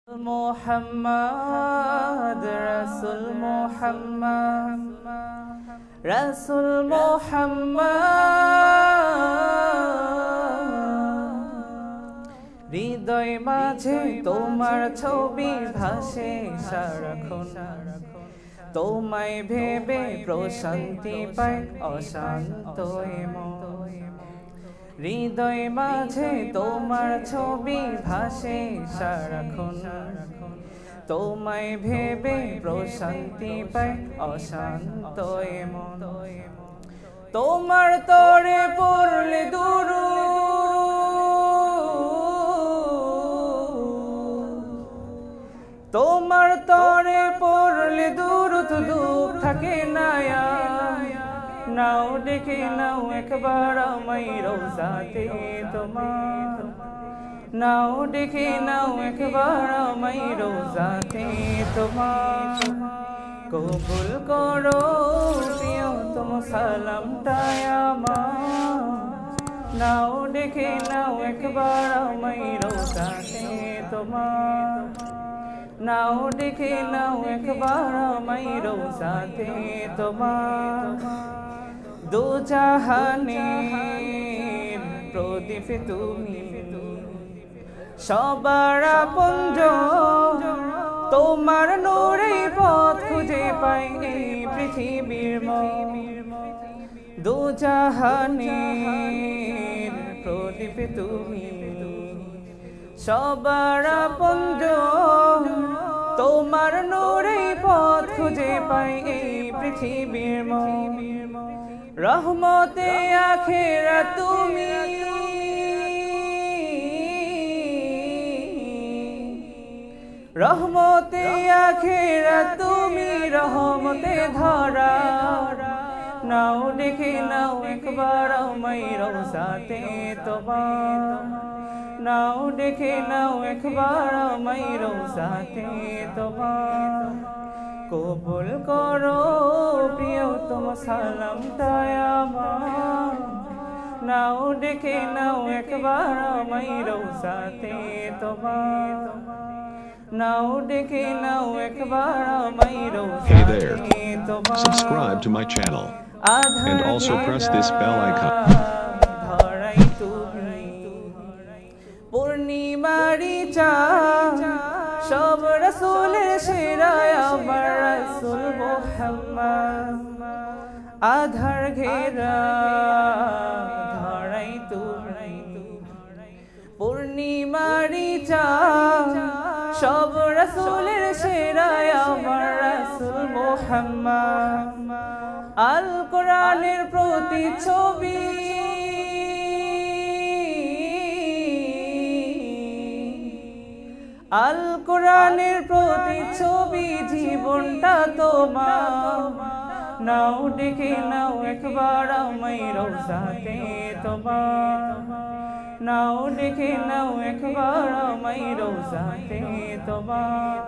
Muhammad Rasul Muhammad Rasul Muhammad হৃদয় মাঝে তোমার ছবি ভাসে সারাক্ষণ তোমায় ভেবে প্রশান্তি পায় অশান্ত মন হৃদয় মাঝে তোমার ছবি ভাসে সারাক্ষণ তোমায় ভেবে প্রশান্তি পায় অশান্ত মন তোমার তরে পড়লে তোমার তরে পড়লে দুরুদ দুঃখ থাকে না নাও দেখে নাও একবার আমায় রোজাতে তোমার নাও দেখে নাও একবার আমায় রোজাতে তোমার কবুল করো প্রিয়তম সালামটা আমার নাও দেখে নাও একবার আমায় রোজাতে তোমার নাও দেখে নাও একবার আমায় রোজাতে তোমার দু জাহানের প্রদীপ তুমি সবার আপনজন তোমার নূরে পথ খুঁজে পাই এই পৃথিবীর দু জাহানের প্রদীপ তুমি সবার আপনজন তোমার নূরে পথ খুঁজে পাই এই পৃথিবীর রহমতে আখেরা তুমি রহমতে আখেরা তুমি রহমতে ধরা নাও দেখে নাও একবার আমায় রোজাতে তোমার নাও দেখে নাও একবার আমায় রোজাতে তোমার কবুল করো প্রিয়তম সালামটা আমার নাও দেখে নাও একবার আমায় রোজাতে তোমার নাও দেখে নাও একবার আমায় রোজাতে তোমার Subscribe to my channel and also press this bell icon. ধরাই তুমি পূর্ণিমারি চাঁদ সব রাসূলের সেরা আমার রাসূল মুহাম্মদ আধার ঘেরা ধরাই তুমি পূর্ণিমারি চাঁদ সব রাসূলের সেরা আমার রাসূল মুহাম্মদ আল কোরআনের প্রতিচ্ছবি আল কোরআনের প্রতিচ্ছবি জীবনটা তোমার নাও দেখে নাও একবার আমায় রোজাতে তোমার নাও দেখে নাও একবার আমায় রোজাতে তোমার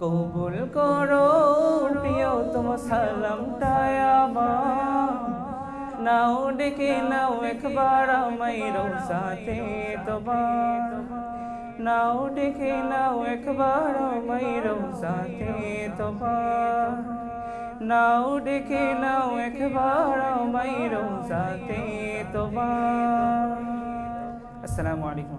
কবুল করো প্রিয়তম সালামটা আমার নাও দেখে নাও একবার আমায় রোজাতে তোমার নাও দেখে নাও একবার আমায় রোজাতে তোমার নাও দেখে নাও একবার আমায় রোজাতে তোমার আসসালামু আলাইকুম